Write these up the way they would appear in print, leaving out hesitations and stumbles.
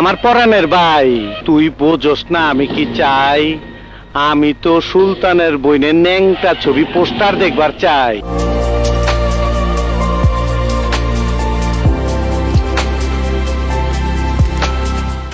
আমার পরাণের ভাই, তুই বোঝস না আমি কি চাই? আমি তো সুলতানের বইনের ন্যাংটা ছবি পোস্টার দেখবার চাই।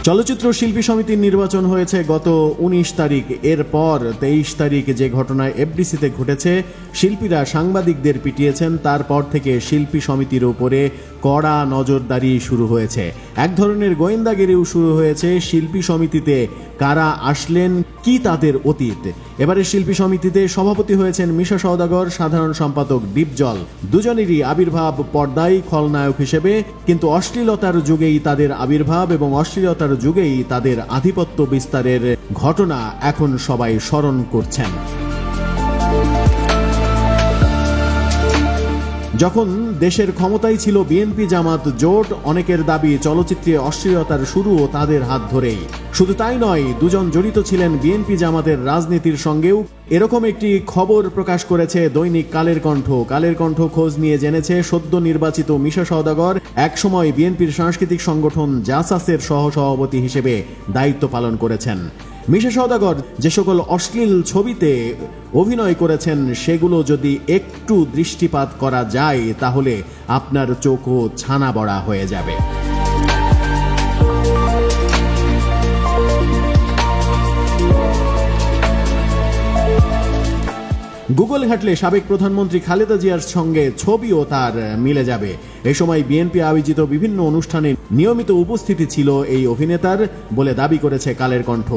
চলচ্চিত্র শিল্পী সমিতির নির্বাচন হয়েছে গত 19 তারিখ। এরপর 23 তারিখ যে ঘটনায় এফডিসিতে ঘটেছে, শিল্পীরা সাংবাদিকদের পিটিয়েছেন, তারপর থেকে শিল্পী সমিতির উপরে কড়া নজরদারি শুরু হয়েছে। এক ধরনের গোয়েন্দাগিরিও শুরু হয়েছে। শিল্পী সমিতিতে কারা আসলেন, কি তাদের অতীত। এবারে শিল্পী সমিতিতে সভাপতি হয়েছেন মিশা সওদাগর, সাধারণ সম্পাদক ডিপজল। দুজনেরই আবির্ভাব পর্দায় খলনায়ক হিসেবে, কিন্তু অশ্লীলতার যুগেই তাদের আবির্ভাব এবং অশ্লীলতার যুগেই তাদের আধিপত্য বিস্তারের ঘটনা এখন সবাই স্মরণ করছেন। যখন দেশের ক্ষমতায় ছিল বিএনপি জামাত জোট, অনেকের দাবি চলচ্চিত্রে অশ্লীলতার শুরুও তাদের হাত ধরেই। শুধু তাই নয়, দুজন জড়িত ছিলেন বিএনপি জামাতের রাজনীতির সঙ্গেও। এরকম একটি খবর প্রকাশ করেছে দৈনিক কালের কণ্ঠ। কালের কণ্ঠ খোঁজ নিয়ে জেনেছে, সদ্য নির্বাচিত মিশা সওদাগর একসময় বিএনপির সাংস্কৃতিক সংগঠন জাসাসের সহসভাপতি হিসেবে দায়িত্ব পালন করেছেন। মিশা সওদাগর যে সকল অশ্লীল ছবিতে অভিনয় করেছেন, সেগুলো যদি একটু দৃষ্টিপাত করা যায় তাহলে আপনার চোখও ছানা বড়া হয়ে যাবে। গুগল ঘাটলে সাবেক প্রধানমন্ত্রী খালেদা জিয়ার সঙ্গে ছবিও তার মিলে যাবে। এই সময় বিএনপি আয়োজিত বিভিন্ন অনুষ্ঠানে নিয়মিত উপস্থিতি ছিল এই অভিনেতার বলে দাবি করেছে কালের কণ্ঠ।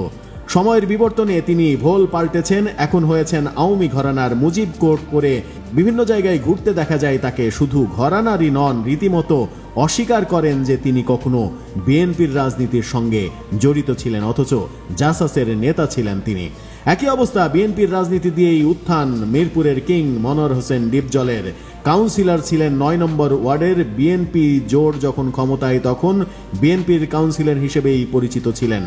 সময়ের বিবর্তনে তিনি ভোল পাল্টেছেন, এখন হয়েছেন আওয়ামী ঘরানার মুজিব কোট পরে বিভিন্ন জায়গায় ঘুরতে দেখা যায় তাকে। শুধু ঘরানারই নন, রীতিমতো অস্বীকার করেন যে তিনি কখনো বিএনপির রাজনীতির সঙ্গে জড়িত ছিলেন, অথচ জাসাসের নেতা ছিলেন তিনি। একই অবস্থা বিএনপির রাজনীতি দিয়েই উত্থান মিরপুরের কিং মনোয়ার হোসেন ডিপজলের। কাউন্সিলর ছিলেন 9 নম্বর ওয়ার্ডের। বিএনপি জোট যখন ক্ষমতায় তখন বিএনপির কাউন্সিলর হিসেবেই পরিচিত ছিলেন।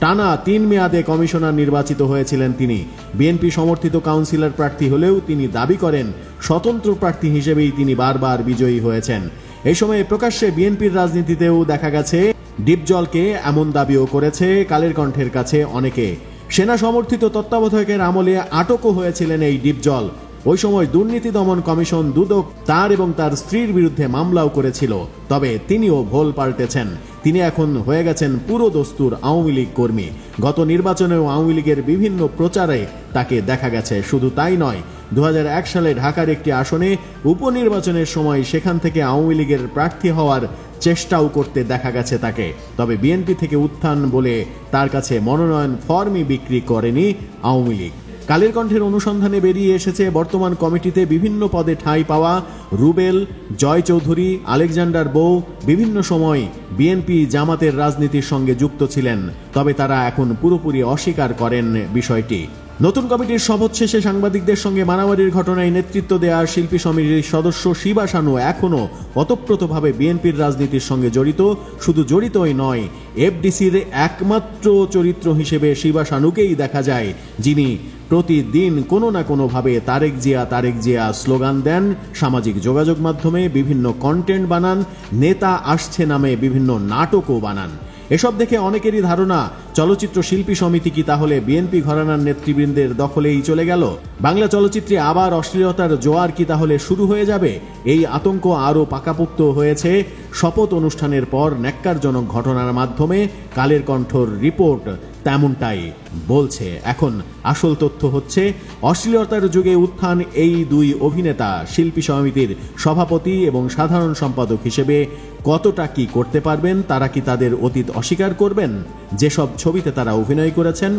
টানা 3 মেয়াদে কমিশনার নির্বাচিত হয়েছিলেন তিনি। বিএনপি সমর্থিত কাউন্সিলর প্রার্থী হলেও তিনি দাবি করেন স্বতন্ত্র প্রার্থী হিসেবেই তিনি বারবার বিজয়ী হয়েছেন। এই সময়ে প্রকাশ্যে বিএনপির রাজনীতিতেও দেখা গেছে ডিপজলকে, এমন দাবিও করেছে কালের কণ্ঠের কাছে অনেকে। সেনা সমর্থিত তত্ত্বাবধায়কের আমলে আটকও হয়েছিলেন এই ডিপজল। ওই সময় দুর্নীতি দমন কমিশন দুদক তার এবং তার স্ত্রীর বিরুদ্ধে মামলাও করেছিল। তবে তিনিও ভোল পাল্টেছেন। তিনি এখন হয়ে গেছেন পুরো দস্তুর আওয়ামী লীগ কর্মী। গত নির্বাচনেও আওয়ামী লীগের বিভিন্ন প্রচারে তাকে দেখা গেছে। শুধু তাই নয়, 2001 সালে ঢাকার একটি আসনে উপনির্বাচনের সময় সেখান থেকে আওয়ামী লীগের প্রার্থী হওয়ার চেষ্টাও করতে দেখা গেছে তাকে। তবে বিএনপি থেকে উত্থান বলে তার কাছে মনোনয়ন ফর্মই বিক্রি করেনি আওয়ামী লীগ। কালের কণ্ঠের অনুসন্ধানে বেরিয়ে এসেছে, বর্তমান কমিটিতে বিভিন্ন পদে ঠাঁই পাওয়া রুবেল, জয় চৌধুরী, আলেকজান্ডার বউ বিভিন্ন সময় বিএনপি জামাতের রাজনীতির সঙ্গে যুক্ত ছিলেন। তবে তারা এখন পুরোপুরি অস্বীকার করেন বিষয়টি। নতুন কমিটির শপথ শেষে সাংবাদিকদের সঙ্গে মারামারির ঘটনায় নেতৃত্ব দেওয়া শিল্পী সমিতির সদস্য শিবা শানু এখনও ওতপ্রোতভাবে বিএনপির রাজনীতির সঙ্গে জড়িত। শুধু জড়িতই নয়, এফডিসির একমাত্র চরিত্র হিসেবে শিবা শানুকেই দেখা যায়, যিনি প্রতিদিন কোনো না কোনোভাবে তারেক জিয়া স্লোগান দেন, সামাজিক যোগাযোগ মাধ্যমে বিভিন্ন কন্টেন্ট বানান, নেতা আসছে নামে বিভিন্ন নাটকও বানান। এসব দেখে অনেকেরই ধারণা, চলচ্চিত্র শিল্পী সমিতি কি তাহলে বিএনপি ঘরানার নেতৃবৃন্দের দখলেই চলে গেল? বাংলা চলচ্চিত্রে আবার অশ্লীলতার জোয়ার কি তাহলে শুরু হয়ে যাবে? এই আতঙ্ক আরও পাকাপোক্ত হয়েছে শপথ অনুষ্ঠানের পর ন্যাক্কারজনক ঘটনার মাধ্যমে। কালের কণ্ঠর রিপোর্ট তেমনটাই বলছে। এখন আসল তথ্য হচ্ছে, অশ্লীলতার যুগে উত্থান এই দুই অভিনেতা শিল্পী সমিতির সভাপতি এবং সাধারণ সম্পাদক হিসেবে কতটা কি করতে পারবেন? তারা কি তাদের অতীত অস্বীকার করবেন? যেসব ছবিতে তারা অভিনয় করেছেন,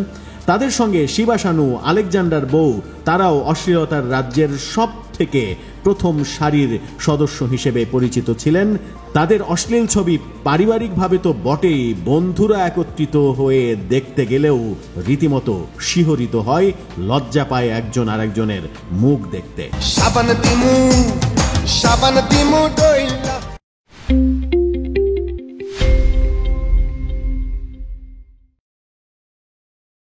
তাদের সঙ্গে শিবা শানু, আলেকজান্ডার বউ, তারাও অশ্লীলতার রাজ্যের সব থেকে প্রথম সারির সদস্য হিসেবে পরিচিত ছিলেন। তাদের অশ্লীল ছবি পারিবারিকভাবে তো বটেই, বন্ধুরা একত্রিত হয়ে দেখতে গেলেও রীতিমতো শিহরিত হয়, লজ্জা পায় একজন আরেকজনের মুখ দেখতে।